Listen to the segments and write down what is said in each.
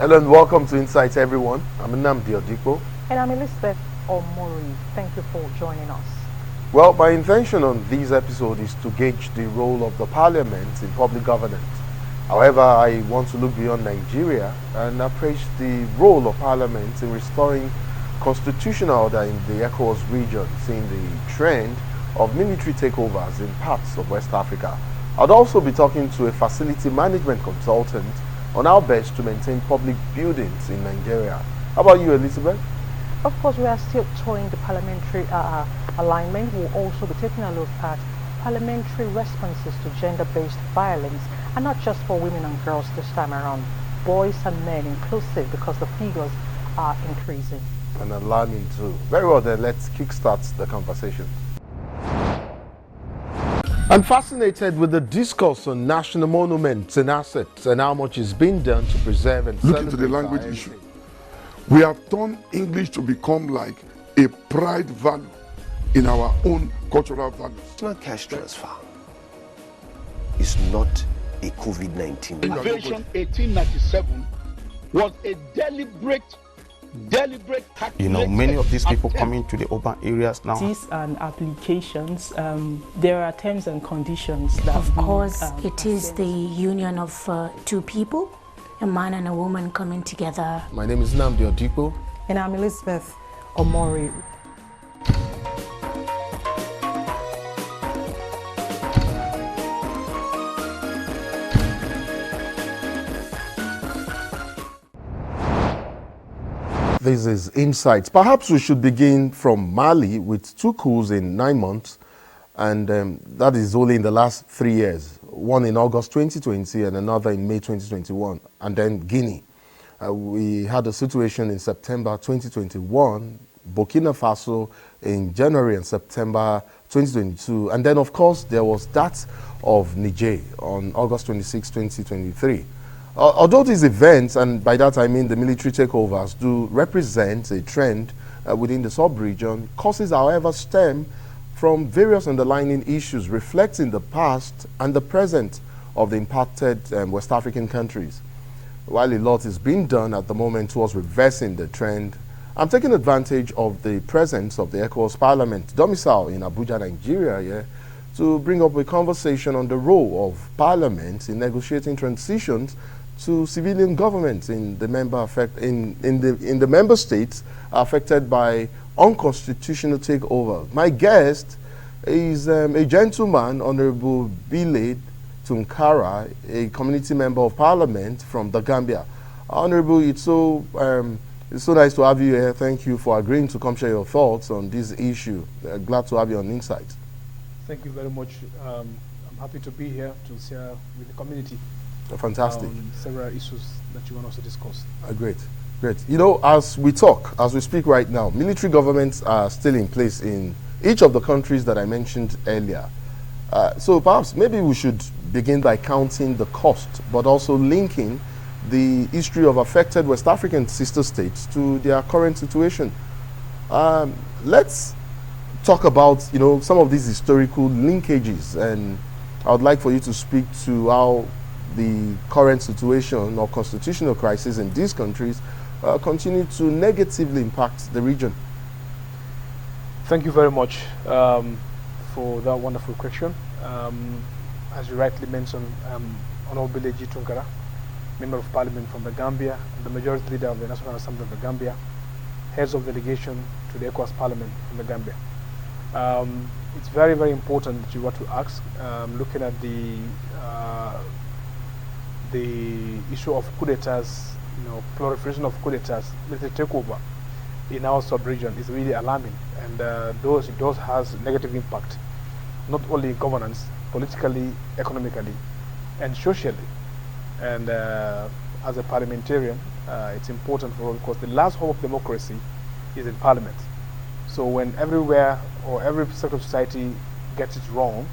Hello and welcome to Insights, everyone. I'm Nnamdi. And I'm Elizabeth Omori. Thank you for joining us. Well, my intention on this episode is to gauge the role of the parliament in public governance. However, I want to look beyond Nigeria and appraise the role of parliament in restoring constitutional order in the ECOWAS region, seeing the trend of military takeovers in parts of West Africa. I'd also be talking to a facility management consultant on how best to maintain public buildings in Nigeria. How about you, Elizabeth? Of course, we are still toying the parliamentary alignment. We'll also be taking a look at parliamentary responses to gender-based violence, and not just for women and girls this time around, boys and men inclusive, because the figures are increasing. And alarming too. Very well then, let's kickstart the conversation. I'm fascinated with the discourse on national monuments and assets and how much is being done to preserve and Look into the language issue. We have turned English to become like a pride value in our own cultural values. National cash transfer is not a COVID-19. Invasion 1897 was a deliberate You know, many of these people coming to the urban areas now. And applications, there are terms and conditions that of course it is the union of two people, a man and a woman coming together. My name is Nnamdi. And I'm Elizabeth Omori. This is Insights. Perhaps we should begin from Mali with 2 coups in 9 months, and that is only in the last 3 years. One in August 2020 and another in May 2021, and then Guinea. We had a situation in September 2021, Burkina Faso in January and September 2022, and then of course there was that of Niger on August 26, 2023. Although these events, and by that I mean the military takeovers, do represent a trend within the sub-region, causes however stem from various underlying issues reflecting the past and the present of the impacted West African countries. While a lot is being done at the moment towards reversing the trend, I'm taking advantage of the presence of the ECOWAS Parliament domicile in Abuja, Nigeria, to bring up a conversation on the role of Parliament in negotiating transitions to civilian governments in the member states affected by unconstitutional takeover. My guest is a gentleman, Honorable Bile Tunkara, a community member of Parliament from the Gambia. Honorable, it's so nice to have you here. Thank you for agreeing to come share your thoughts on this issue. Glad to have you on Insight. Thank you very much. I'm happy to be here to share with the community. Fantastic. Several issues that you want us to discuss. Great. You know, as we speak right now, military governments are still in place in each of the countries that I mentioned earlier. So perhaps maybe we should begin by counting the cost, but also linking the history of affected West African sister states to their current situation. Let's talk about, some of these historical linkages, and I would like for you to speak to how the current situation or constitutional crisis in these countries continue to negatively impact the region. Thank you very much for that wonderful question. As you rightly mentioned, Honorable Bile Tunkara, Member of Parliament from the Gambia, the Majority Leader of the National Assembly of the Gambia, Heads of Delegation to the ECOWAS Parliament from the Gambia. It's very, very important that you want to ask, looking at the issue of coup d'etats, proliferation of coup d'etats, military takeover in our sub-region is really alarming, and those has negative impact, not only in governance, politically, economically, and socially. And as a parliamentarian, it's important for us because the last hope of democracy is in Parliament. So when everywhere or every sector of society gets it wrong,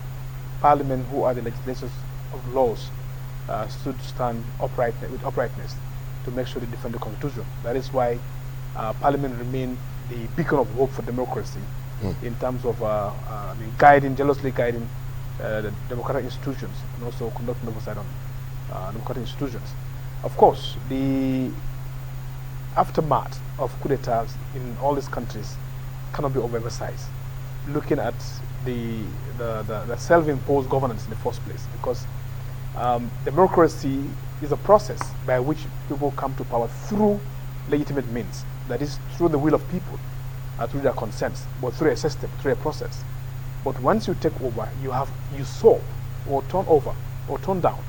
Parliament, who are the legislators of laws, stood stand with uprightness to make sure they defend the Constitution. That is why Parliament remain the beacon of hope for democracy in terms of jealously guiding the democratic institutions and also conducting oversight on democratic institutions. Of course, the aftermath of coup d'etats in all these countries cannot be overemphasized. Looking at the self-imposed governance in the first place, because democracy is a process by which people come to power through legitimate means, that is, through the will of people, through their consents, but through a system, through a process. But once you take over, you usurp or turn over or turn down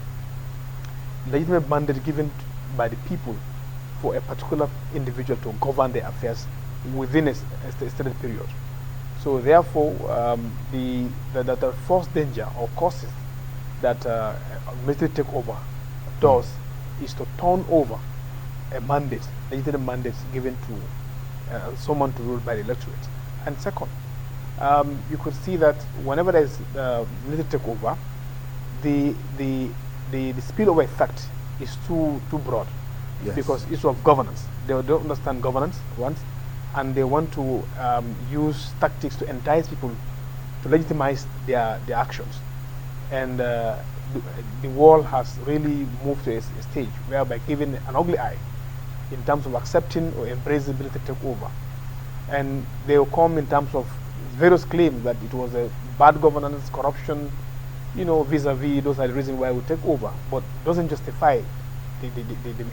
legitimate mandate given by the people for a particular individual to govern their affairs within a stated period. So therefore, the first danger or causes that military takeover does is to turn over a mandate, legitimate mandate given to someone to rule by the electorate. And second, you could see that whenever there is military takeover, the spillover effect is too broad. Yes. Because issue of governance, they don't understand governance once, and they want to use tactics to entice people to legitimize their actions. And the world has really moved to a stage whereby giving an ugly eye in terms of accepting or embracing military takeover. And they will come in terms of various claims that it was a bad governance, corruption, vis-a-vis, those are the reasons why we take over, but doesn't justify the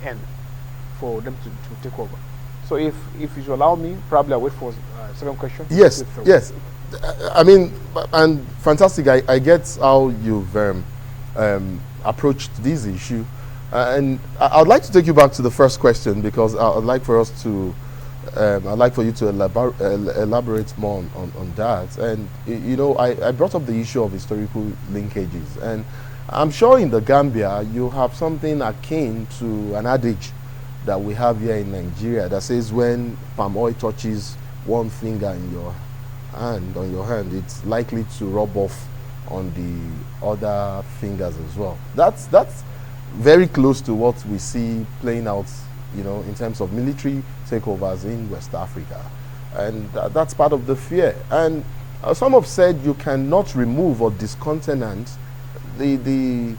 end for them to take over. So if you allow me, probably I'll wait for a second question. Yes, yes. I mean, and fantastic. I get how you've approached this issue. And I'd like to take you back to the first question, because I'd like for us to, I'd like for you to elaborate more on that. And I brought up the issue of historical linkages, and I'm sure in the Gambia you have something akin to an adage that we have here in Nigeria that says when palm oil touches one finger in your hand, it's likely to rub off on the other fingers as well. That's very close to what we see playing out, in terms of military takeovers in West Africa. And that's part of the fear. And some have said you cannot remove or discontinent the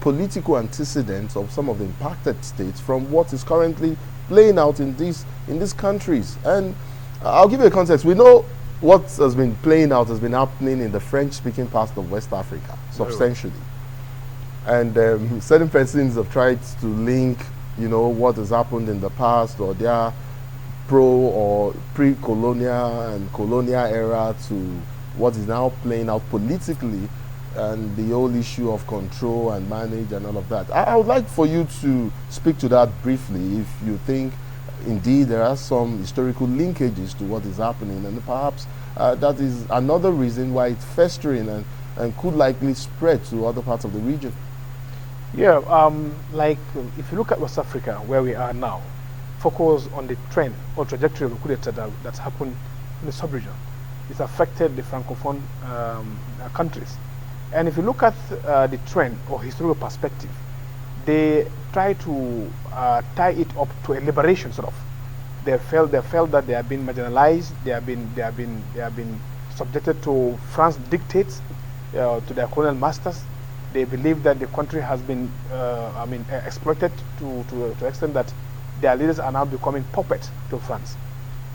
political antecedents of some of the impacted states from what is currently playing out in these countries. And I'll give you a context. We know what has been playing out has been happening in the French-speaking parts of West Africa, substantially. And certain persons have tried to link, what has happened in the past or their pro or pre-colonial and colonial era to what is now playing out politically, and the whole issue of control and manage and all of that. I would like for you to speak to that briefly, if you think indeed there are some historical linkages to what is happening, and perhaps that is another reason why it's festering and could likely spread to other parts of the region. Yeah, like if you look at West Africa, where we are now, focus on the trend or trajectory of the coup d'etat that's happened in the sub-region. It's affected the Francophone countries. And if you look at the trend or historical perspective, they try to tie it up to a liberation, sort of. They felt that they have been marginalized. They have been subjected to France dictates, to their colonial masters. They believe that the country has been, exploited to the extent that their leaders are now becoming puppets to France.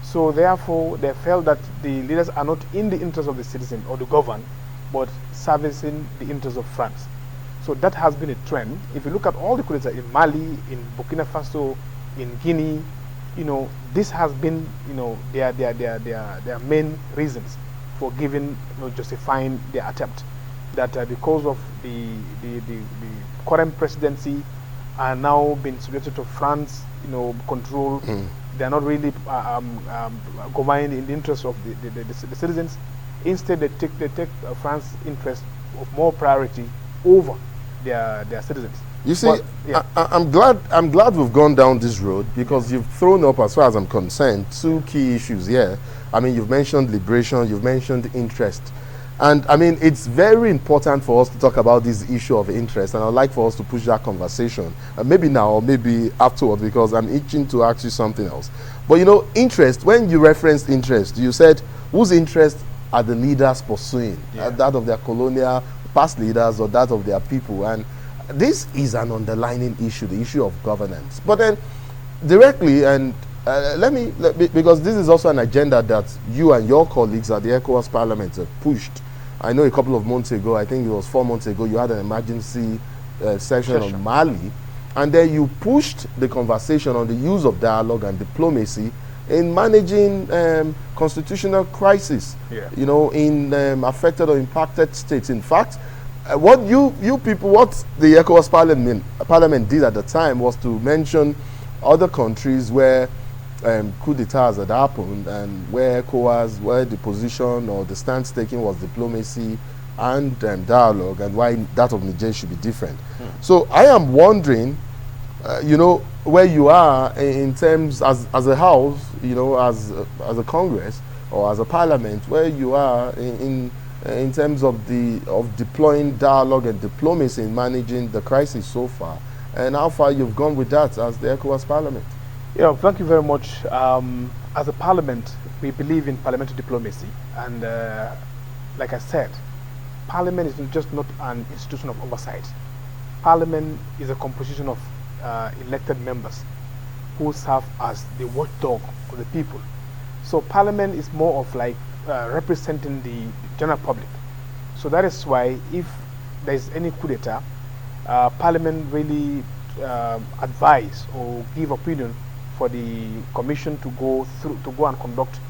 So therefore, they felt that the leaders are not in the interest of the citizen or the governed, but servicing the interests of France. So that has been a trend. If you look at all the coups d'etat in Mali, in Burkina Faso, in Guinea, this has been, their main reasons for giving, justifying their attempt. That because of the current presidency are now being subjected to France, control. They are not really governing in the interest of the citizens. Instead, they take France's interest of more priority over their citizens. You see, but, yeah. I'm glad we've gone down this road, because you've thrown up, as far as I'm concerned, two key issues here. I mean, you've mentioned liberation, you've mentioned interest. And I mean, it's very important for us to talk about this issue of interest, and I'd like for us to push that conversation, maybe now or maybe afterwards, because I'm itching to ask you something else. But interest, when you referenced interest, you said, whose interest are the leaders pursuing? Yeah. That of their colonial past leaders or that of their people? And this is an underlying issue, the issue of governance. But then, directly, and because this is also an agenda that you and your colleagues at the ECOWAS Parliament have pushed. I know a couple of months ago, I think it was 4 months ago, you had an emergency session on Mali, and then you pushed the conversation on the use of dialogue and diplomacy in managing constitutional crisis, you know, in affected or impacted states. In fact, what you people, what the ECOWAS Parliament did at the time was to mention other countries where coup d'etats had happened and where ECOWAS, where the position or the stance taken was diplomacy and dialogue, and why that of Niger should be different. So I am wondering, you know, where you are in terms as a house, you know, as a Congress or as a Parliament, where you are in terms of deploying dialogue and diplomacy in managing the crisis so far, and how far you've gone with that as the ECOWAS Parliament. Yeah, thank you very much. As a Parliament, we believe in parliamentary diplomacy, and like I said, Parliament is just not an institution of oversight. Parliament is a composition of elected members who serve as the watchdog of the people. So Parliament is more of like representing the general public. So that is why if there is any coup d'etat, Parliament really advise or give opinion for the Commission to go and conduct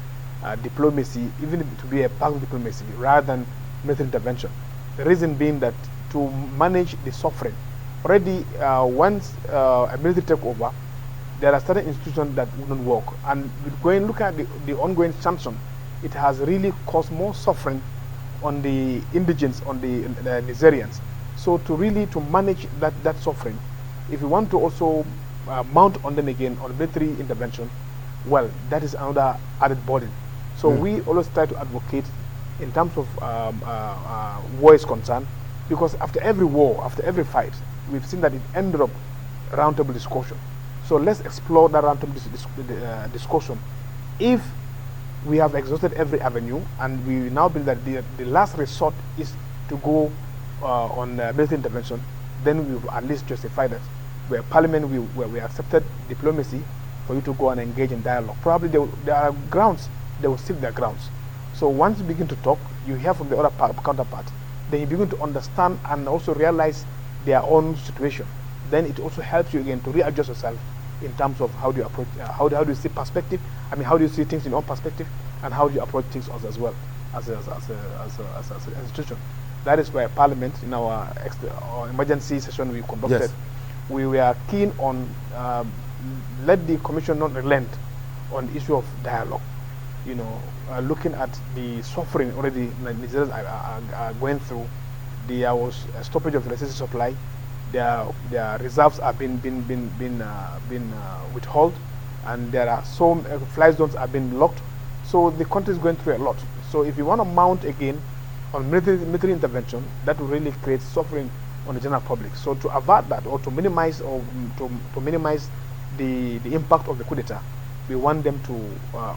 diplomacy, even to be a back diplomacy rather than military intervention. The reason being that to manage the suffering, already once a military takeover, there are certain institutions that wouldn't work, and going look at the ongoing sanction, it has really caused more suffering on the indigents, on the Nigerians. So to manage that suffering, if you want to also mount on them again on military intervention, well, that is another added burden. So we always try to advocate in terms of war is concerned, because after every war, after every fight, we've seen that it ended up roundtable discussion. So let's explore that roundtable discussion. If we have exhausted every avenue, and we now believe that the last resort is to go on military intervention, then we've at least justified that. Where Parliament, where we accepted diplomacy for you to go and engage in dialogue. Probably there are grounds, they will stick their grounds. So once you begin to talk, you hear from the other counterpart, then you begin to understand and also realize their own situation. Then it also helps you again to readjust yourself in terms of how do you approach, how do you see perspective, I mean, how do you see things in your own perspective, and how do you approach things as well as an institution. That is why Parliament, in our emergency session we conducted, we were keen on let the Commission not relent on the issue of dialogue. You know, looking at the suffering already Nigerians are going through. There was a stoppage of electricity supply. Their reserves are been withheld, and there are some fly zones are being locked. So the country is going through a lot. So if you want to mount again on military intervention, that will really create suffering on the general public. So to avert that, or to minimize the impact of the coup d'etat, we want them to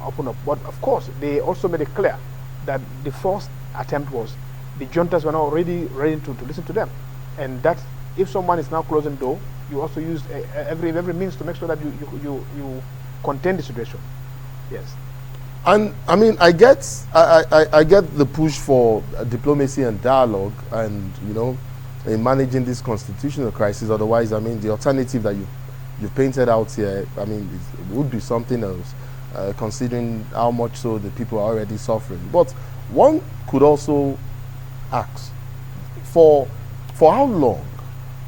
open up. But of course, they also made it clear that the first attempt was the juntas were not already ready to listen to them, and that if someone is now closing the door, you also use every means to make sure that you contain the situation. Yes. And I mean, I get the push for diplomacy and dialogue, and you know, in managing this constitutional crisis. Otherwise, I mean, the alternative that you've painted out here, I mean, it would be something else, considering how much so the people are already suffering. But one could also ask, for how long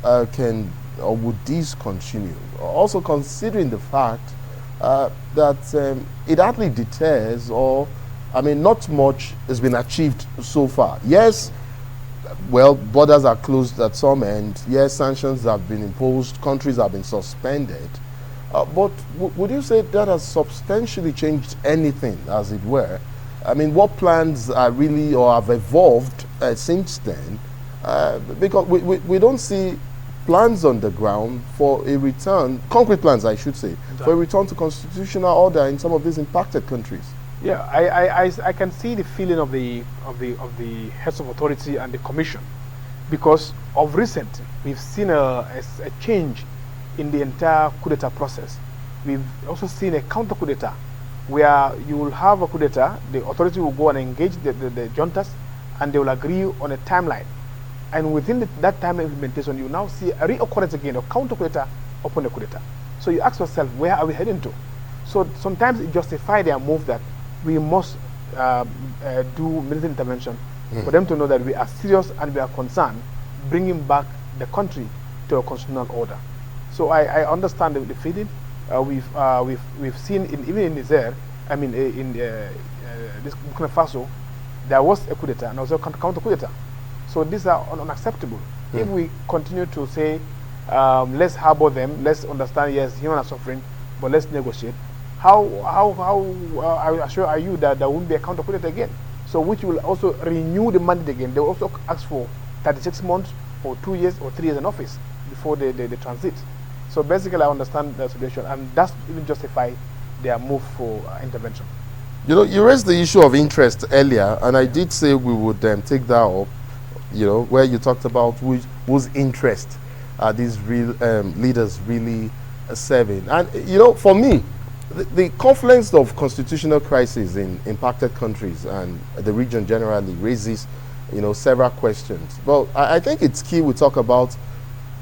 would this continue? Also considering the fact that it hardly deters, or I mean, not much has been achieved so far. Yes, well, borders are closed at some end. Yes, sanctions have been imposed, countries have been suspended. But would you say that has substantially changed anything, as it were? I mean, what plans are really or have evolved since then? Because we don't see plans on the ground for a return, concrete plans, I should say, for a return to constitutional order in some of these impacted countries. Yeah, I can see the feeling of the heads of authority and the commission, because of recent we've seen a change in the entire coup d'etat process. we've also seen a counter coup d'etat, where you will have a coup d'etat, the authority will go and engage the juntas, and they will agree on a timeline. And within that timeline implementation, you now see a reoccurrence again of counter coup d'etat upon the coup d'etat. So you ask yourself, where are we heading to? So sometimes it justifies their move that we must do military intervention for them to know that we are serious and we are concerned bringing back the country to a constitutional order. So I understand the feeling. We've seen even in Niger, I mean in this Burkina Faso, there was a coup d'etat and also counter coup d'etat. So these are unacceptable. If we continue to say let's harbor them, let's understand yes, human are suffering, but let's negotiate. How I assure you that there won't be a counter coup d'etat again. So which will also renew the mandate again. They will also ask for 36 months or 2 years or 3 years in office before they transit. So basically I understand the situation, and that's even justify their move for intervention. You know, you raised the issue of interest earlier, and I did say we would take that up, you know, where you talked about whose interest are these real leaders really serving. And, you know, for me, the confluence of constitutional crises in impacted countries and the region generally raises, you know, several questions. But I think it's key we talk about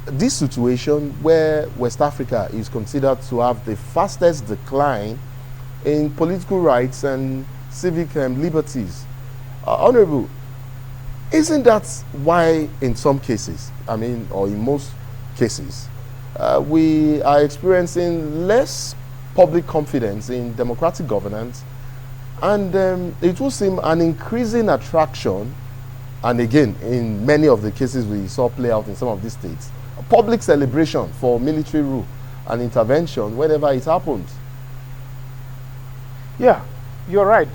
this situation where West Africa is considered to have the fastest decline in political rights and civic liberties. Honorable, isn't that why in some cases, I mean, or in most cases, we are experiencing less public confidence in democratic governance, and it will seem an increasing attraction, and again, in many of the cases we saw play out in some of these states, a public celebration for military rule and intervention whenever it happens? Yeah, you're right.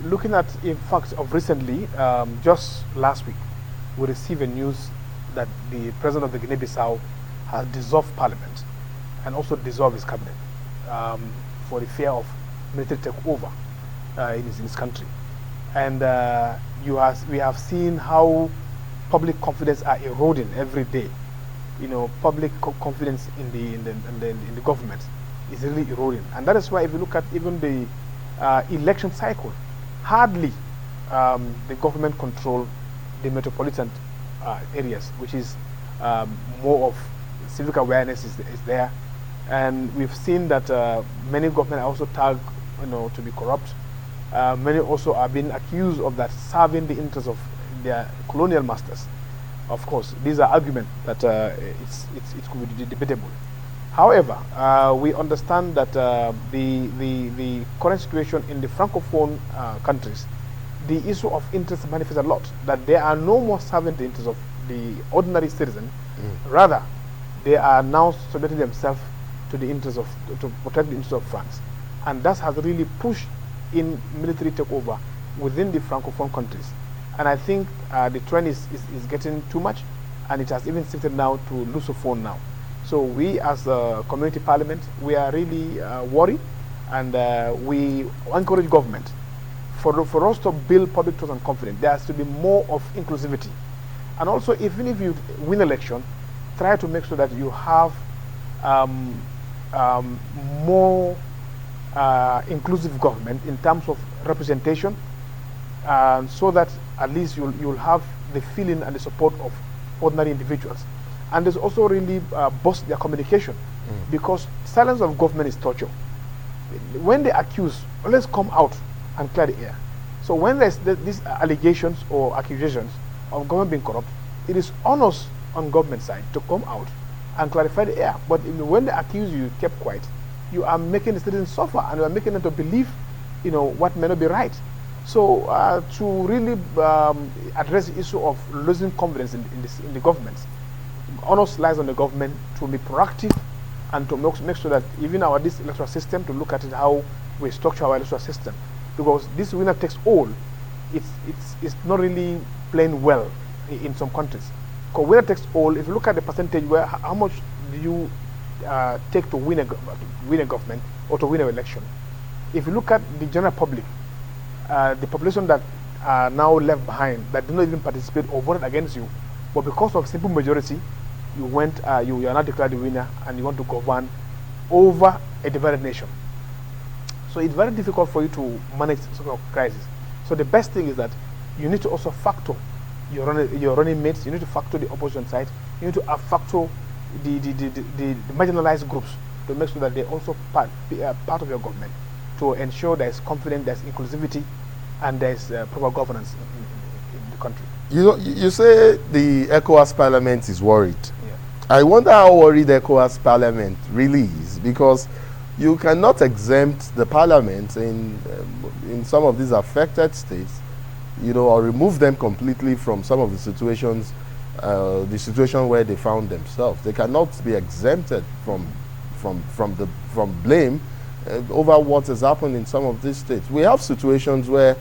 Looking at, in fact, of recently, just last week, we received a news that the president of the Guinea-Bissau has dissolved parliament and also dissolved his cabinet for the fear of military takeover in his country. And we have seen how public confidence are eroding every day. You know, public confidence in the government is really eroding, and that is why if you look at even the election cycle, hardly the government control the metropolitan areas, which is more of civic awareness is there, and we've seen that many government are also tagged, you know, to be corrupt. Many also are being accused of that serving the interests of their colonial masters. Of course, these are arguments that it could be debatable. However, we understand that the current situation in the francophone countries, the issue of interest manifests a lot. That they are no more serving the interests of the ordinary citizen, rather they are now submitting themselves to the interests of to protect the interests of France, and that has really pushed in military takeover within the francophone countries. And I think the trend is getting too much, and it has even shifted now to Lusophone now. So we as a community parliament, we are really worried, and we encourage government for us to build public trust and confidence. There has to be more of inclusivity. And also, even if you win election, try to make sure that you have more inclusive government in terms of representation, so that at least you'll have the feeling and the support of ordinary individuals. And there's also really boost their communication, because silence of government is torture. When they accuse, let's come out and clear the air. So when there's these allegations or accusations of government being corrupt, it is on us on government side to come out and clarify the air. But when they accuse you, kept quiet, you are making the citizens suffer, and you are making them to believe, you know, what may not be right. So to really address the issue of losing confidence in the government, onus lies on the government to be proactive and to make sure that even this electoral system, to look at it how we structure our electoral system, because this winner takes all, it's not really playing well in some countries. Because winner takes all, if you look at the percentage where how much do you take to win a government or to win an election, if you look at the general public, the population that are now left behind, that do not even participate or voted against you, but because of simple majority, you are not declared the winner and you want to govern over a divided nation. So it's very difficult for you to manage sort of crisis. So the best thing is that you need to also factor your running mates, you need to factor the opposition side, you need to factor the marginalized groups to make sure that they also part of your government, to ensure there is confidence, there is inclusivity, and there is proper governance in the country. You know, you say the ECOWAS Parliament is worried. Yeah. I wonder how worried the ECOWAS Parliament really is, because you cannot exempt the Parliament in some of these affected states, you know, or remove them completely from some of the situations, the situation where they found themselves. They cannot be exempted from blame over what has happened in some of these states. We have situations where,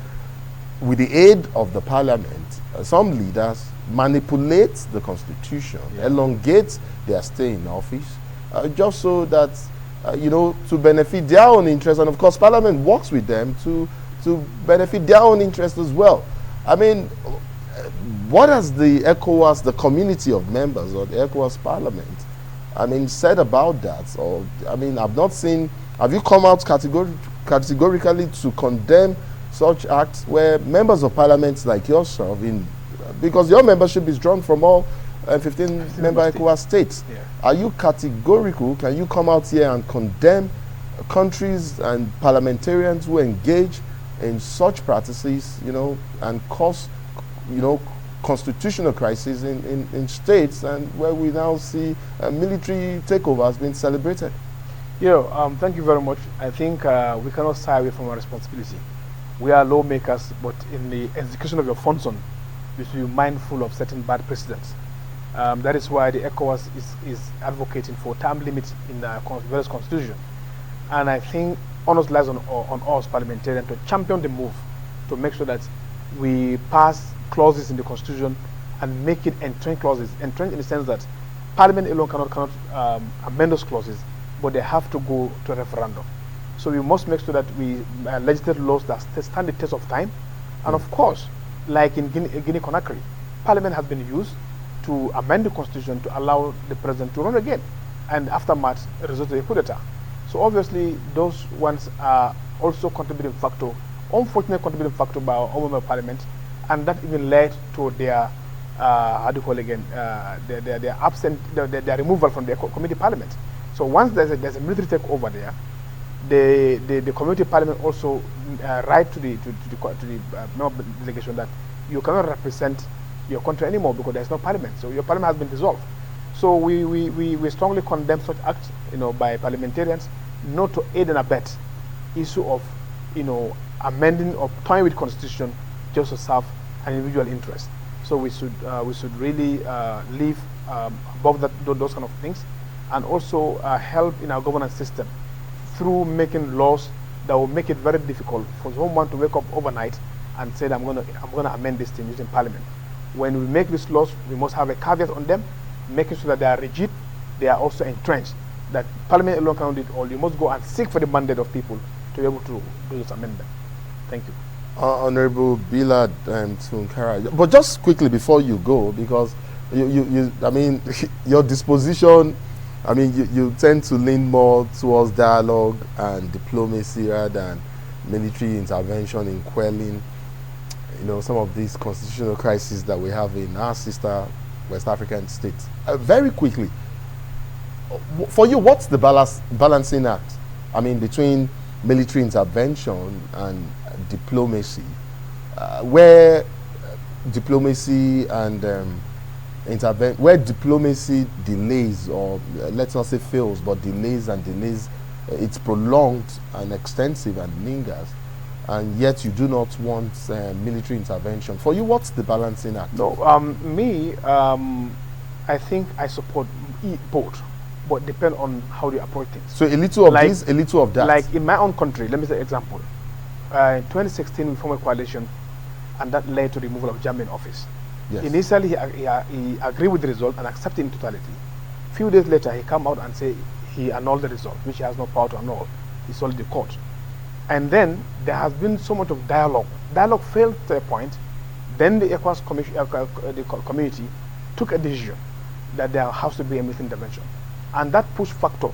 with the aid of the Parliament, some leaders manipulate the constitution, elongate their stay in office, just so that you know, to benefit their own interests, and of course Parliament works with them to benefit their own interests as well. I mean, what has the ECOWAS, the community of members, or the ECOWAS Parliament, I mean, said about that? Or, I mean, I've not seen, have you come out categorically to condemn such acts where members of Parliament like yourself, because your membership is drawn from all 15 member ECOWAS states. Yeah. Are you categorical? Can you come out here and condemn countries and parliamentarians who engage in such practices, you know, and cause, you know, constitutional crisis in states, and where we now see military takeover has been celebrated? Thank you very much. I think we cannot shy away from our responsibility. We are lawmakers, but in the execution of your function, you should be mindful of certain bad precedents. That is why the ECOWAS is advocating for term limits in the various constitutions. And I think onus lies on us parliamentarians to champion the move, to make sure that we pass clauses in the constitution and make it entrenched clauses. Entrenched in the sense that Parliament alone cannot amend those clauses, but they have to go to a referendum. So we must make sure that we legislate laws that stand the test of time. And of course, like in Guinea-Conakry, Parliament has been used to amend the constitution to allow the president to run again, and aftermath resulted in a coup d'etat. So obviously those ones are also contributing factor, unfortunate contributing factor by our own member of Parliament, and that even led to their their their removal from the committee Parliament. So once there's a military takeover there, the community Parliament also write to the member delegation that you cannot represent your country anymore because there's no Parliament. So your Parliament has been dissolved. So we strongly condemn such acts, you know, by parliamentarians, not to aid and abet issue of, you know, amending or toying with constitution just to serve an individual interest. So we should really live above those kind of things, and also help in our governance system through making laws that will make it very difficult for someone to wake up overnight and say, I'm gonna amend this thing using Parliament. When we make these laws, we must have a caveat on them, making sure that they are rigid, they are also entrenched, that Parliament alone cannot do it all. You must go and seek for the mandate of people to be able to do this amendment. Thank you. Honorable Bilad Tunkara, but just quickly before you go, because you I mean, your disposition, I mean, you tend to lean more towards dialogue and diplomacy rather than military intervention in quelling, you know, some of these constitutional crises that we have in our sister West African states. Very quickly, for you, what's the balancing act? I mean, between military intervention and diplomacy, where diplomacy and where diplomacy delays, or let's not say fails, but delays, it's prolonged and extensive and lingers, and yet you do not want military intervention. For you, what's the balancing act? No, I think I support both, but depend on how you approach things. So a little of this, a little of that. Like in my own country, let me say example. In 2016, we formed a coalition, and that led to the removal of Jammeh in office. Yes. Initially, he agreed with the result and accepted in totality. A few days later, he came out and said he annulled the result, which he has no power to annul. He sold the court. And then there has been so much of dialogue. Dialogue failed to a point. Then the ECOWAS community took a decision that there has to be a military intervention. And that push factor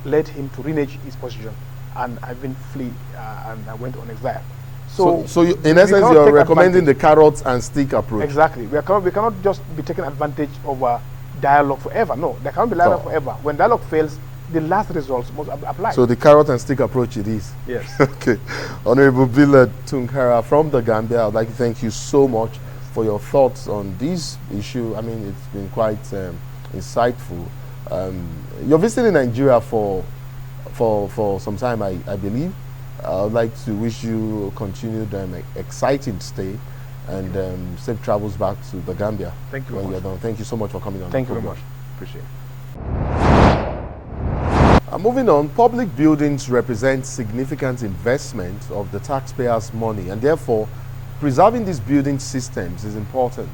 led him to renege his position and even flee and went on exile. So you, in essence, you're recommending the carrot and stick approach. Exactly. We cannot just be taking advantage of dialogue forever. No, there cannot be dialogue forever. When dialogue fails, the last results must apply. So the carrot and stick approach it is. Yes. Okay. Honorable Billa Tunkara from the Gambia, I'd like to thank you so much for your thoughts on this issue. I mean, it's been quite insightful. You're visiting Nigeria for some time, I believe. I'd like to wish you a continued exciting stay and safe travels back to the Gambia. Thank you when very you're done. Thank you so much for coming on. Thank you very much. Appreciate it. Moving on, public buildings represent significant investment of the taxpayers' money, and therefore preserving these building systems is important.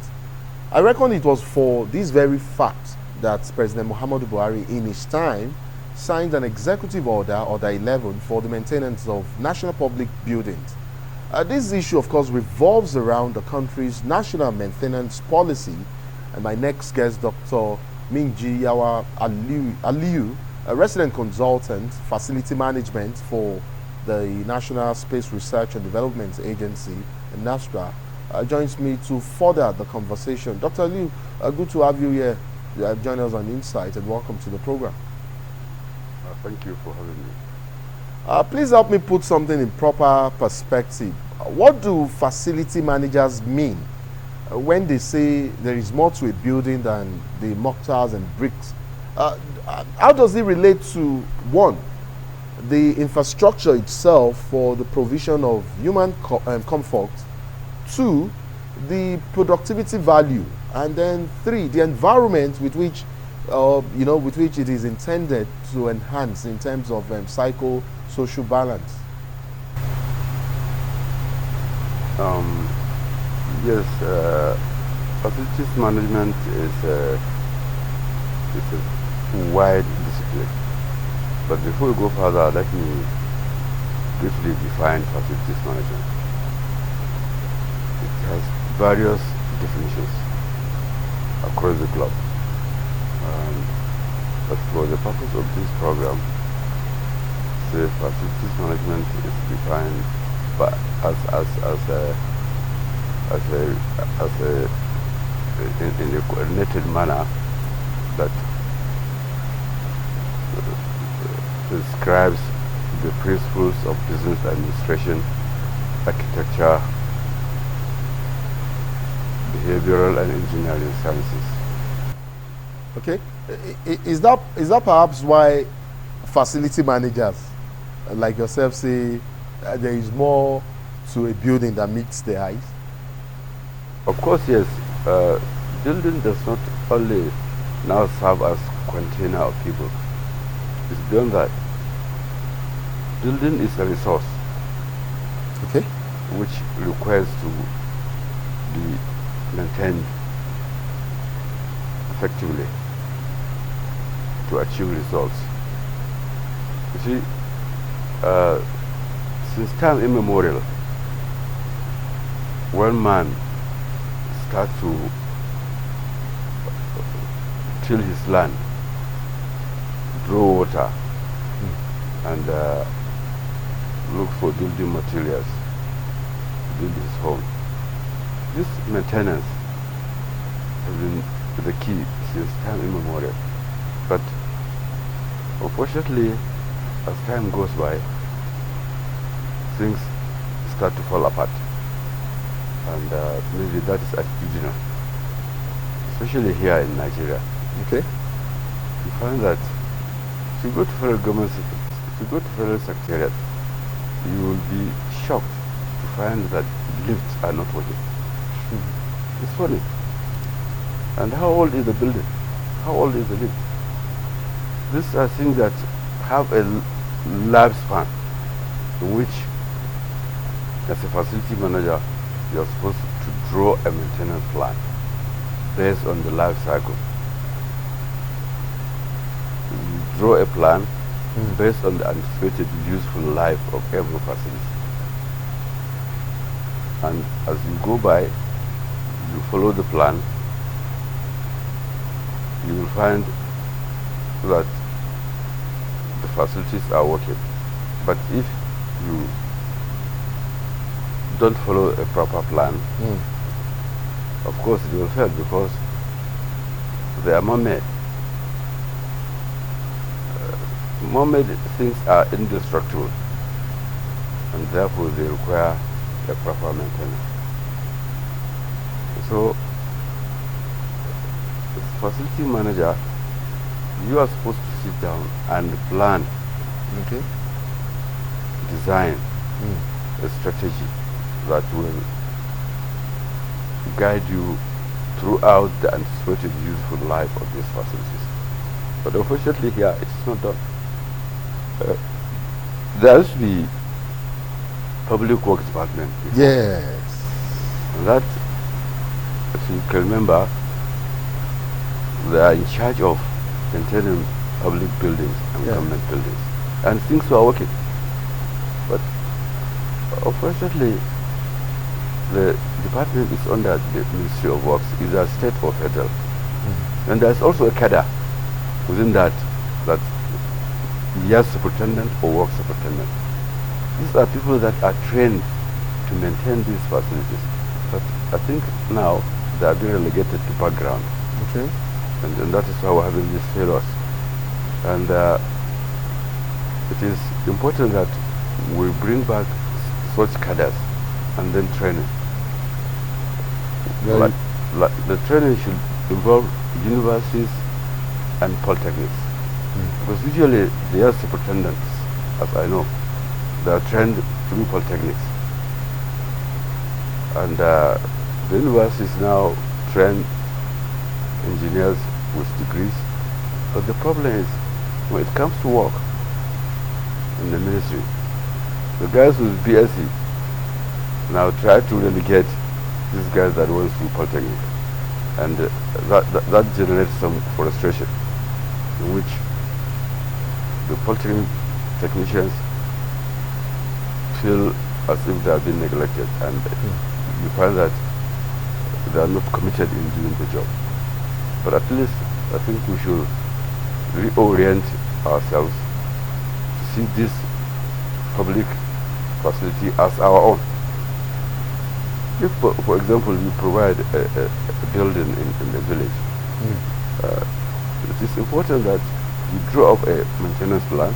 I reckon it was for this very fact that President Muhammadu Buhari in his time signed an executive order, Order 11, for the maintenance of national public buildings. This issue, of course, revolves around the country's national maintenance policy, and my next guest, Dr. Mingji Yawa Aliyu, a resident consultant, facility management for the National Space Research and Development Agency, NASRA, joins me to further the conversation. Dr. Aliyu, good to have you here. Join us on Insight, and welcome to the program. Thank you for having me. Please help me put something in proper perspective. What do facility managers mean when they say there is more to a building than the mortars and bricks? How does it relate to, one, the infrastructure itself for the provision of human comfort, two, the productivity value, and then three, the environment with which with which it is intended to enhance in terms of psycho-social balance? Yes, facilities management is a wide discipline. But before we go further, let me briefly define facilities management. It has various definitions across the globe. But for the purpose of this program, the facilities management is defined in a coordinated manner that describes the principles of business administration, architecture, behavioral and engineering sciences. Okay, is that perhaps why facility managers like yourself say there is more to a building that meets the eyes? Of course, yes. Building does not only now serve as container of people. It's beyond that. Building is a resource, okay, which requires to be maintained effectively to achieve results. You see, since time immemorial, when man starts to till his land, draw water, and look for building materials, build his home. This maintenance has been the key since time immemorial. But unfortunately, as time goes by, things start to fall apart. And maybe that is attitudinal, especially here in Nigeria. Okay. You find that if you go to federal government, if you go to federal secretariat, you will be shocked to find that lifts are not working. It's funny. And how old is the building? How old is the lift? These are things that have a lifespan in which, as a facility manager, you are supposed to draw a maintenance plan based on the life cycle. You draw a plan based on the anticipated useful life of every facility. And as you go by, you follow the plan, you will find that the facilities are working. But if you don't follow a proper plan, of course it will fail because they are man-made. Man-made things are indestructible, and therefore they require a proper maintenance. So, as facility manager, you are supposed to sit down and plan, design a strategy that will guide you throughout the anticipated useful life of these facilities. But unfortunately here, it is not done. There used to be public works department before. Yes. And that, if you can remember, they are in charge of maintaining public buildings and government buildings. And things were working. But unfortunately, the department is under the Ministry of Works, either state or federal. And there's also a cadre within that year superintendent or work superintendent. These are people that are trained to maintain these facilities. But I think now they are being relegated to background. And that is how we're having these failures. And it is important that we bring back such cadres and then training. The training should involve universities and polytechnics. Because usually they are superintendents, as I know. They are trained through polytechnics. And the universities now train engineers with degrees. But the problem is, when it comes to work in the ministry, the guys with BSc now try to relegate these guys that went through polytechnic. And that generates some frustration, in which the polytechnic technicians feel as if they have been neglected, and you find that they are not committed in doing the job. But at least I think we should reorient ourselves to see this public facility as our own. If, for example, you provide a building in the village, it is important that you draw up a maintenance plan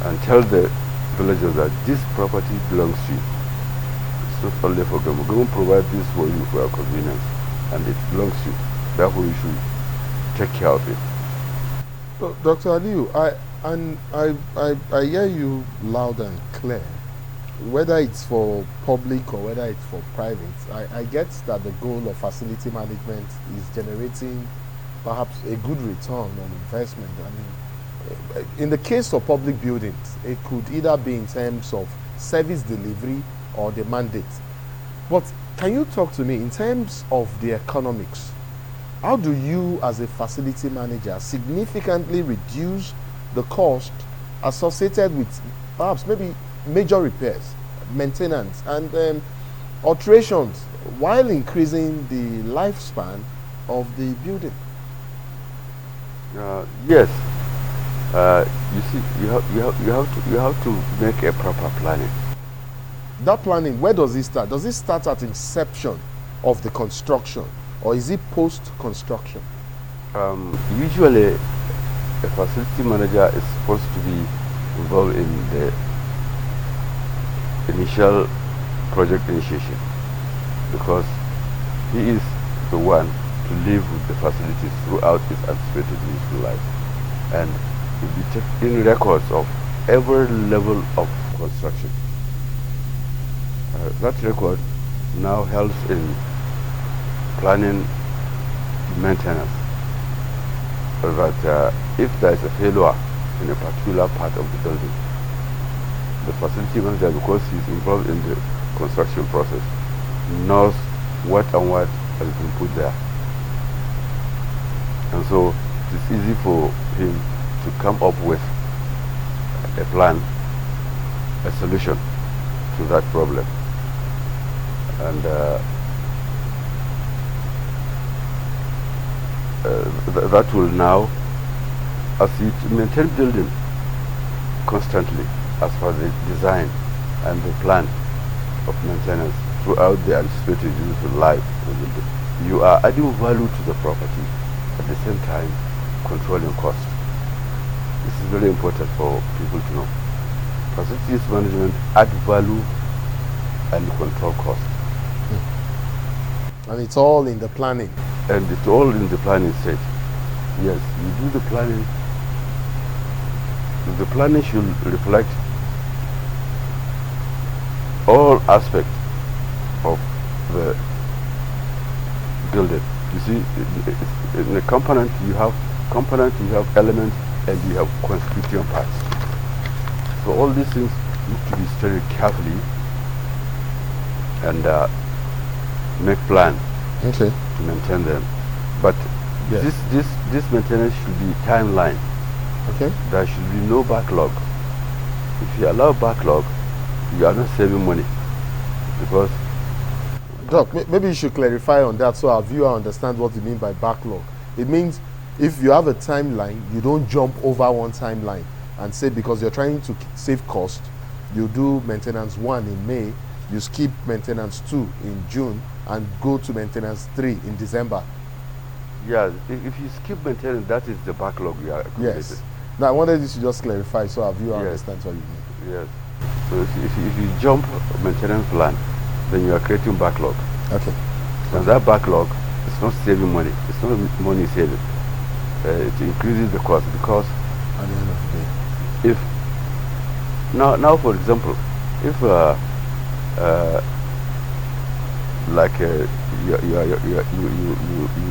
and tell the villagers that this property belongs to you. It's not only for government. Government provide this for you for your convenience, and it belongs to you. Therefore, you should take care of it. So, Dr. Aliu, I hear you loud and clear. Whether it's for public or whether it's for private, I get that the goal of facility management is generating perhaps a good return on investment. I mean, in the case of public buildings, it could either be in terms of service delivery or the mandate. But can you talk to me in terms of the economics? How do you, as a facility manager, significantly reduce the cost associated with perhaps maybe major repairs, maintenance, and alterations, while increasing the lifespan of the building? Yes. You see, you have to make a proper planning. That planning, where does it start? Does it start at inception of the construction, or is it post-construction? Usually, a facility manager is supposed to be involved in the initial project initiation, because he is the one to live with the facilities throughout its anticipated useful life, and will be taking records of every level of construction. That record now helps in planning maintenance, so that if there is a failure in a particular part of the building, the facility manager, because he is involved in the construction process, knows what has been put there. And so it is easy for him to come up with a plan, a solution to that problem. And that will now, as you maintain building, constantly as for the design and the plan of maintenance throughout the anticipated useful life of the building. You are adding value to the property, at the same time controlling cost. This is very important for people to know. Facilities management add value and control cost. And it's all in the planning. And it's all in the planning stage. Yes, you do the planning. The planning should reflect all aspects of the building. You see, in the component you have elements, and you have constituent parts. So all these things need to be studied carefully and make plan to maintain them. But this maintenance should be timeline. Okay. There should be no backlog. If you allow backlog, you are not saving money, because Doc, maybe you should clarify on that so our viewer understand what you mean by backlog. It means if you have a timeline, you don't jump over one timeline and say because you're trying to save cost, you do maintenance 1 in May, you skip maintenance 2 in June, and go to maintenance 3 in December. Yeah, if you skip maintenance, that is the backlog you are accumulating. Yes. Now I wanted you to just clarify so our viewer understands what you mean. Yes. So if you jump maintenance plan, then you are creating backlog. Okay. And that backlog is not saving money. It's not money saving. It increases the cost, because at the end of the day, if now for example, if you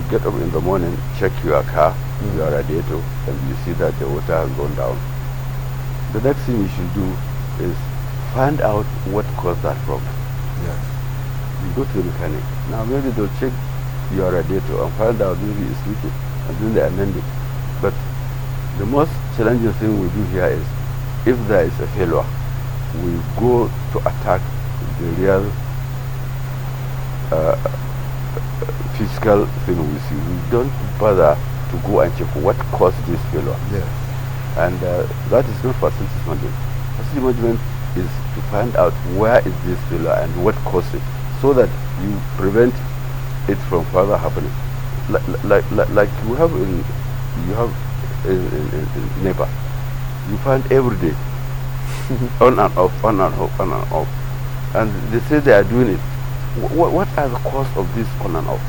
get up in the morning, check your car, your radiator, and you see that the water has gone down. The next thing you should do is find out what caused that problem. Yes. You go to the mechanic. Now maybe they'll check your radiator and find out maybe it's leaking, and then they amend it. But the most challenging thing we do here is, if there is a failure, we go to attack the real physical thing we see. We don't bother to go and check what caused this failure. Yes. And that is not facilities management. Facility management is to find out where is this failure and what caused it, so that you prevent it from further happening. Like you have in NEPA, you find every day on and off, on and off, on and off, and they say they are doing it. What are the cause of this on and off?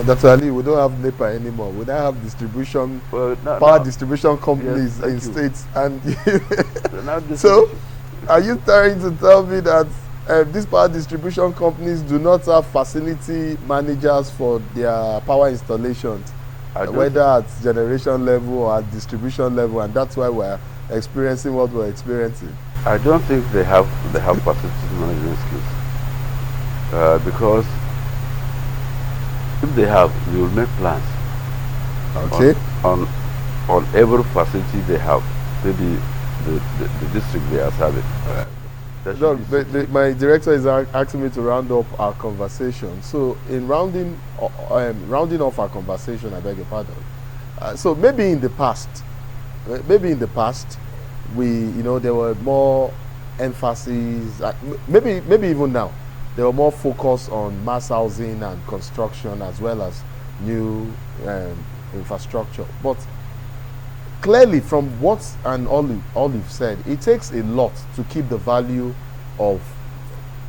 Dr. Ali, we don't have NEPA anymore. We don't have distribution, power distribution companies in states. And so, are you trying to tell me that these power distribution companies do not have facility managers for their power installations, whether at generation level or at distribution level, and that's why we're experiencing what we're experiencing? I don't think they have facility management skills, because if they have, they will make plans. Okay. On every facility they have, maybe the district they are serving. Look, my director is asking me to round up our conversation. So, in rounding off our conversation, I beg your pardon. So maybe in the past, there were more emphasis. Maybe even now, there were more focus on mass housing and construction as well as new infrastructure. But clearly, from what and all you've said, it takes a lot to keep the value of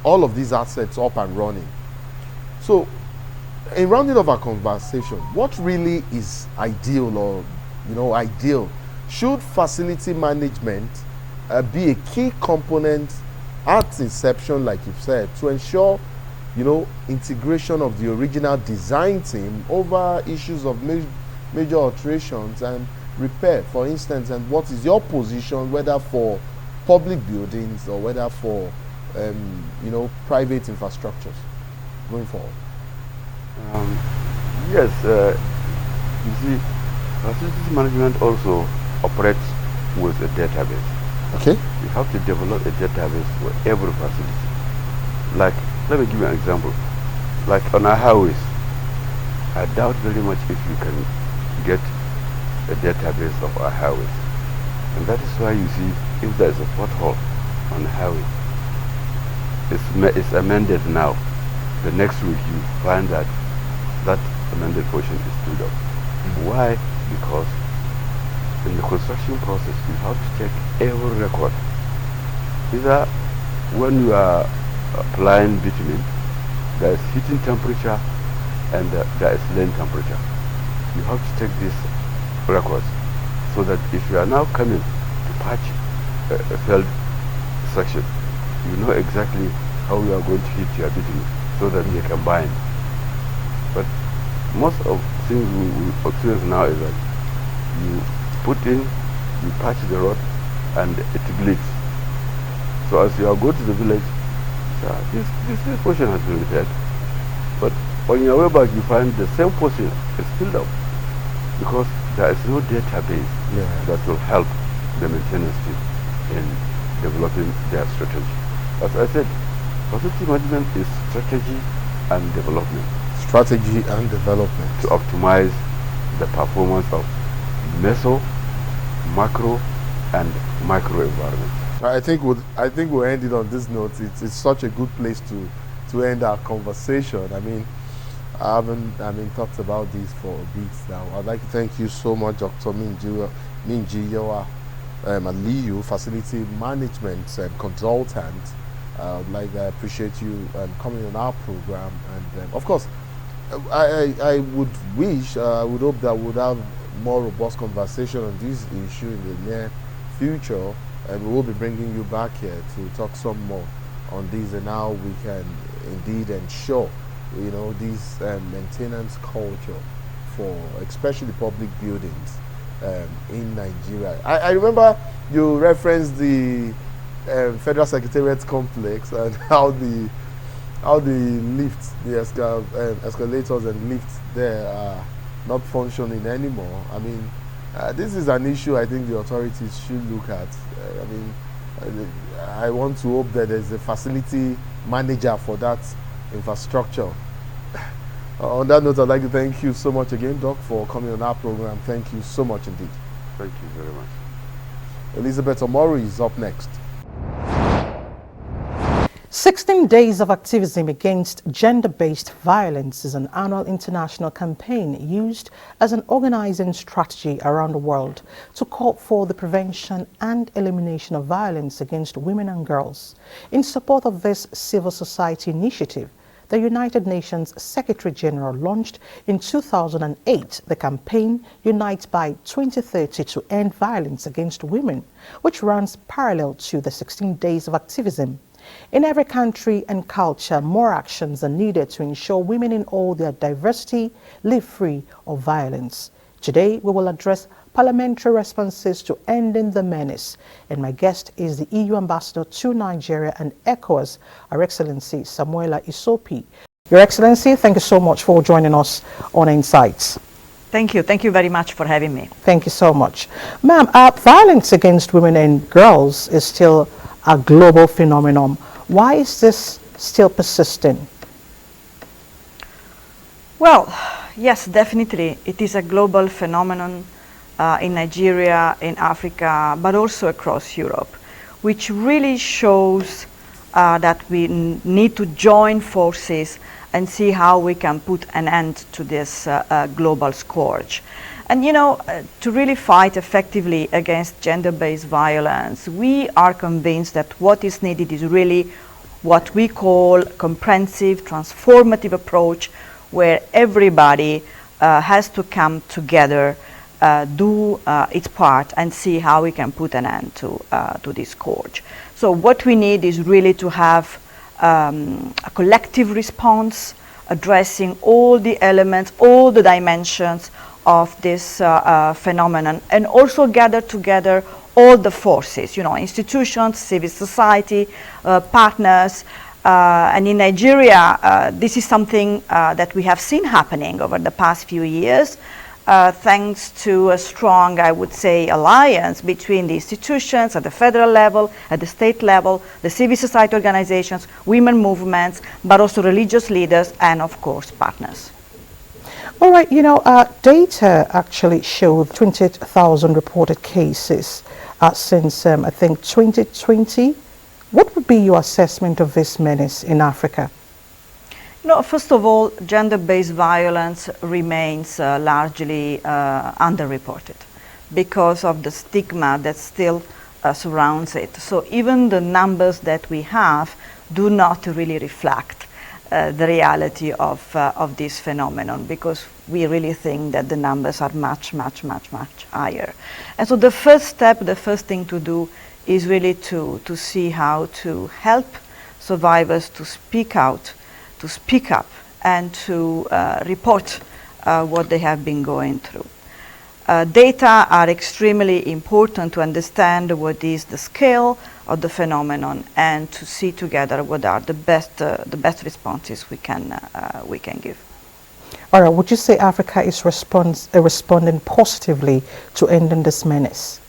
all of these assets up and running. So, in rounding off our conversation, what really is ideal or ideal? Should facility management be a key component at inception, like you've said, to ensure integration of the original design team over issues of major alterations and repair, for instance? And what is your position, whether for public buildings or whether for private infrastructures going forward? Yes, you see, facilities management also operates with a database. Okay. You have to develop a database for every facility. Like, let me give you an example. Like on our highways, I doubt very much if you can get a database of our highways. And that is why you see, if there is a pothole on the highway, it's amended now. The next week you find that that amended portion is filled up. Why? Because in the construction process you have to check every record. Either when you are applying bitumen, there is heating temperature and there is lane temperature. You have to take these records so that if you are now coming to patch a failed section, you know exactly how you are going to hit your bitumen so that they can bind. But most of things we experience now is that you put in, you patch the road and it bleeds. So as you are going to the village, this portion has been repaired. But on your way back you find the same portion is filled up because there is no database that will help the maintenance team in developing their strategy. As I said, facility management is strategy and development. Strategy and development. To optimize the performance of meso, macro, and micro environment. I think we'll end it on this note. It's such a good place to end our conversation. I mean, I haven't talked about this for a bit now. I'd like to thank you so much, Dr. Minjiyawa Aliyu, facility management consultant. I appreciate you coming on our program, and of course, I would hope that we'd have more robust conversation on this issue in the near future, and we will be bringing you back here to talk some more on this and how we can indeed ensure, this maintenance culture for especially public buildings in Nigeria. I remember you referenced the Federal Secretariat complex and how the lifts, the escalators and lifts there are not functioning anymore. I mean, this is an issue I think the authorities should look at. I want to hope that there's a facility manager for that infrastructure. On that note, I'd like to thank you so much again, Doc, for coming on our program. Thank you so much indeed. Thank you very much. Elizabeth Omori is up next. 16 Days of Activism Against Gender-Based Violence is an annual international campaign used as an organizing strategy around the world to call for the prevention and elimination of violence against women and girls. In support of this civil society initiative, the United Nations Secretary General launched in 2008 the campaign Unite by 2030 to End Violence Against Women, which runs parallel to the 16 Days of Activism. In every country and culture, more actions are needed to ensure women in all their diversity live free of violence. Today, we will address parliamentary responses to ending the menace, and my guest is the EU Ambassador to Nigeria and ECOWAS, Her Excellency Samuela Isopi. Your Excellency, thank you so much for joining us on Insights. Thank you. Thank you very much for having me. Thank you so much. Ma'am, violence against women and girls is still a global phenomenon. Why is this still persisting? Well, yes, definitely. It is a global phenomenon in Nigeria, in Africa, but also across Europe, which really shows that we need to join forces and see how we can put an end to this global scourge. And to really fight effectively against gender-based violence, we are convinced that what is needed is really what we call comprehensive, transformative approach, where everybody has to come together, do its part, and see how we can put an end to this scourge. So what we need is really to have a collective response addressing all the elements, all the dimensions of this phenomenon, and also gather together all the forces, institutions, civil society, partners. And in Nigeria, this is something that we have seen happening over the past few years, thanks to a strong, I would say, alliance between the institutions at the federal level, at the state level, the civil society organizations, women movements, but also religious leaders, and of course, partners. All right, data actually showed 28,000 reported cases since, I think, 2020. What would be your assessment of this menace in Africa? No, first of all, gender-based violence remains largely underreported because of the stigma that still surrounds it. So even the numbers that we have do not really reflect the reality of this phenomenon, because we really think that the numbers are much higher. And so the first step, the first thing to do is really to see how to help survivors to speak out, to speak up, and to report what they have been going through. Data are extremely important to understand what is the scale of the phenomenon and to see together what are the best responses we can give. All right, would you say Africa is responding positively to ending this menace?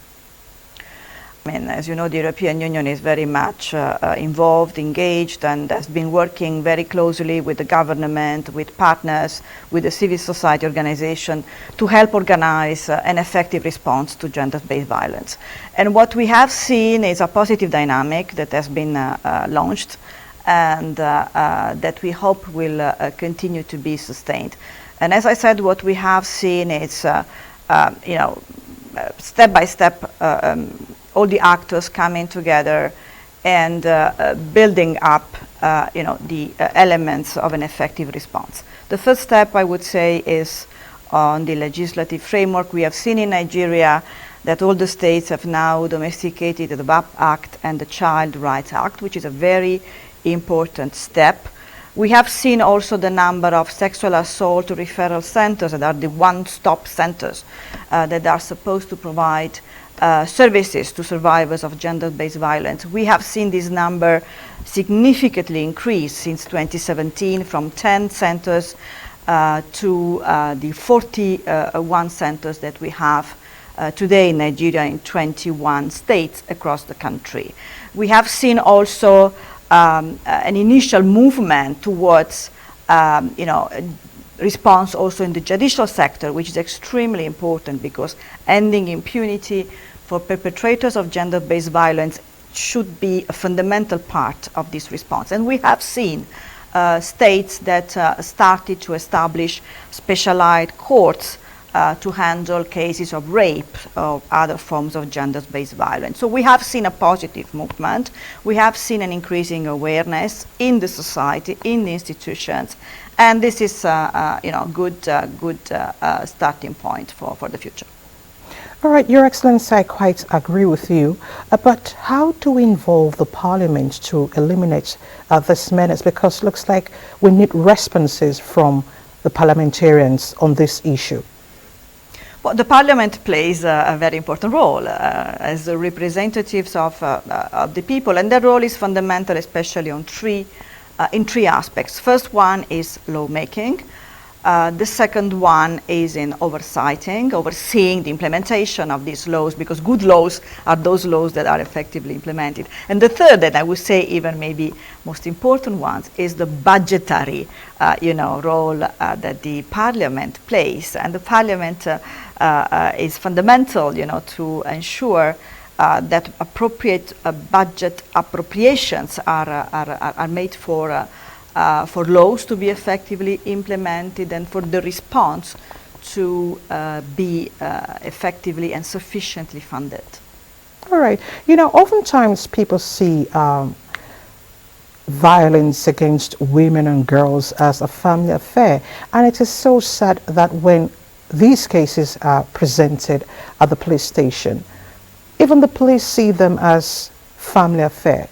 I mean, as you know, the European Union is very much involved, engaged, and has been working very closely with the government, with partners, with the civil society organization to help organize an effective response to gender-based violence. And what we have seen is a positive dynamic that has been launched and that we hope will continue to be sustained. And as I said, what we have seen is, step by step, all the actors coming together and building up, the elements of an effective response. The first step, I would say, is on the legislative framework. We have seen in Nigeria that all the states have now domesticated the BAP Act and the Child Rights Act, which is a very important step. We have seen also the number of sexual assault referral centers that are the one-stop centers that are supposed to provide services to survivors of gender-based violence. We have seen this number significantly increase since 2017 from 10 centers to the 41 centers that we have today in Nigeria in 21 states across the country. We have seen also an initial movement towards response also in the judicial sector, which is extremely important because ending impunity for perpetrators of gender-based violence should be a fundamental part of this response. And we have seen states that started to establish specialized courts to handle cases of rape or other forms of gender-based violence. So we have seen a positive movement. We have seen an increasing awareness in the society, in the institutions, and this is good starting point for the future. All right, Your Excellency, I quite agree with you. But how do we involve the Parliament to eliminate this menace? Because it looks like we need responses from the parliamentarians on this issue. Well, the Parliament plays a very important role as the representatives of the people, and their role is fundamental, especially on in three aspects. First one is lawmaking. The second one is in overseeing the implementation of these laws, because good laws are those laws that are effectively implemented. And the third, and I would say even maybe most important ones, is the budgetary role that the Parliament plays. And the Parliament is fundamental, to ensure that appropriate budget appropriations are made for laws to be effectively implemented and for the response to be effectively and sufficiently funded. All right. Oftentimes people see violence against women and girls as a family affair, and it is so sad that when these cases are presented at the police station, even the police see them as family affair.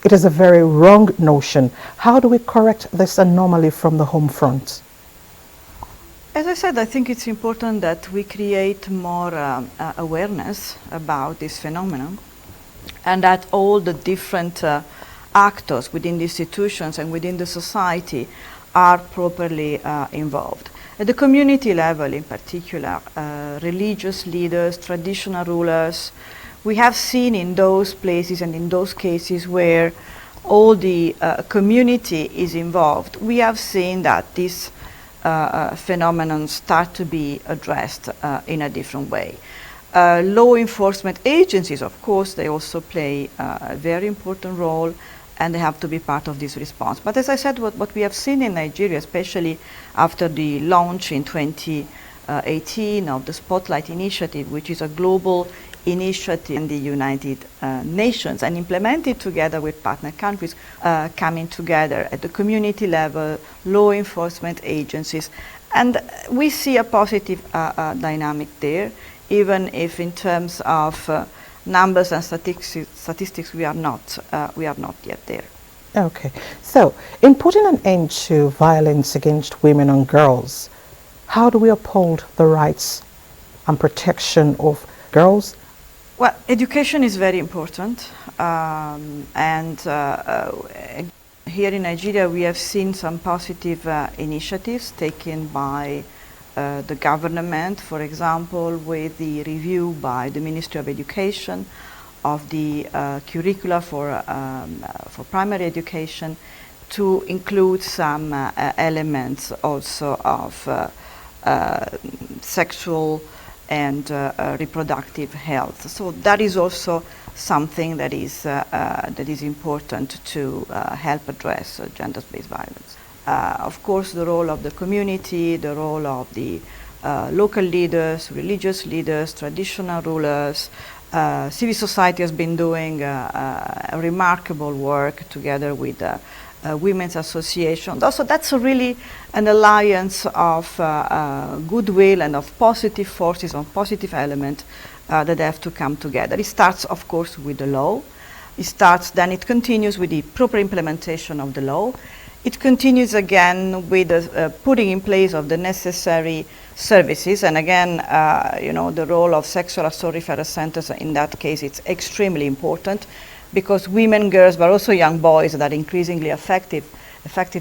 It is a very wrong notion. How do we correct this anomaly from the home front? As I said, I think it's important that we create more awareness about this phenomenon, and that all the different actors within the institutions and within the society are properly involved. At the community level in particular, religious leaders, traditional rulers, we have seen in those places and in those cases where all the community is involved, we have seen that this phenomenon start to be addressed in a different way. Law enforcement agencies, of course, they also play a very important role, and they have to be part of this response. But as I said, what we have seen in Nigeria, especially after the launch in 2018 of the Spotlight Initiative, which is a global initiative in the United Nations and implemented together with partner countries, coming together at the community level, law enforcement agencies, and we see a positive dynamic there, even if in terms of numbers and statistics we are not yet there. Okay, so in putting an end to violence against women and girls, how do we uphold the rights and protection of girls? Well, education is very important, and here in Nigeria we have seen some positive initiatives taken by the government, for example, with the review by the Ministry of Education of the curricula for primary education, to include some elements also of sexual and reproductive health. So that is also something that is important to help address gender-based violence. Of course, the role of the community, the role of the local leaders, religious leaders, traditional rulers, civil society has been doing a remarkable work together with Women's Association. Also, that's really an alliance of goodwill and of positive forces, of positive elements that have to come together. It starts, of course, with the law. Then it continues with the proper implementation of the law. It continues again with the putting in place of the necessary services, and again, the role of sexual assault referral centers in that case, it's extremely important, because women, girls, but also young boys that are increasingly affected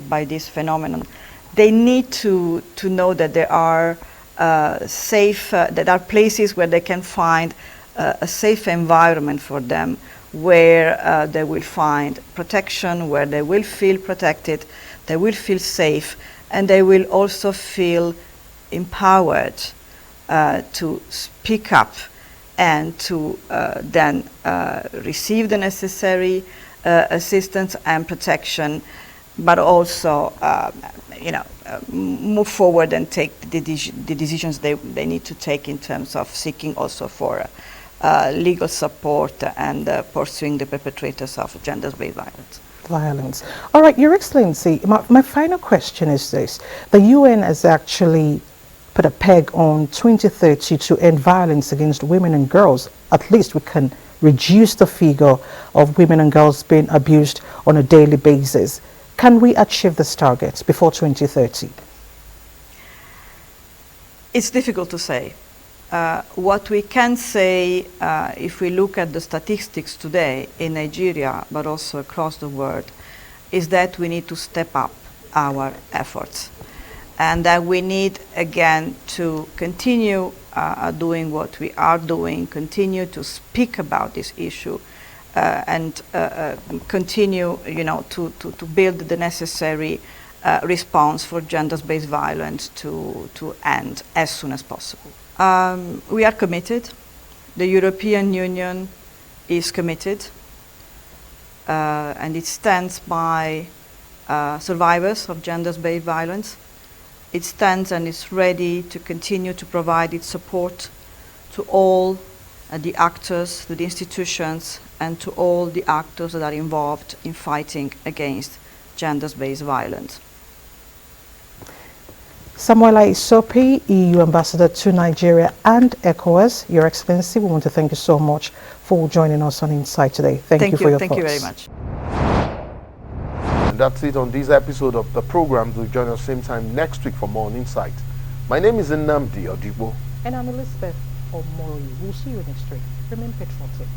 by this phenomenon, they need to know that there are places where they can find a safe environment for them, where they will find protection, where they will feel protected, they will feel safe, and they will also feel empowered to speak up and to then receive the necessary assistance and protection, but also move forward and take the decisions they need to take in terms of seeking also for legal support and pursuing the perpetrators of gender-based violence. All right, Your Excellency, my final question is this. The UN has actually put a peg on 2030 to end violence against women and girls. At least we can reduce the figure of women and girls being abused on a daily basis. Can we achieve this target before 2030? It's difficult to say. What we can say, if we look at the statistics today in Nigeria, but also across the world, is that we need to step up our efforts, and that we need, again, to continue doing what we are doing, continue to speak about this issue, and continue, to build the necessary response for gender-based violence to end as soon as possible. We are committed. The European Union is committed, and it stands by survivors of gender-based violence. It stands and is ready to continue to provide its support to all the actors, to the institutions, and to all the actors that are involved in fighting against gender-based violence. Samuela Isopi, EU Ambassador to Nigeria and ECOWAS. Your Excellency, we want to thank you so much for joining us on Insight today. Thank you for your thoughts. Thank you very much. And that's it on this episode of the program. Do join us same time next week for more on Insight. My name is Nnamdi Odibo. And I'm Elizabeth Omori. We'll see you next week. Remain patriotic.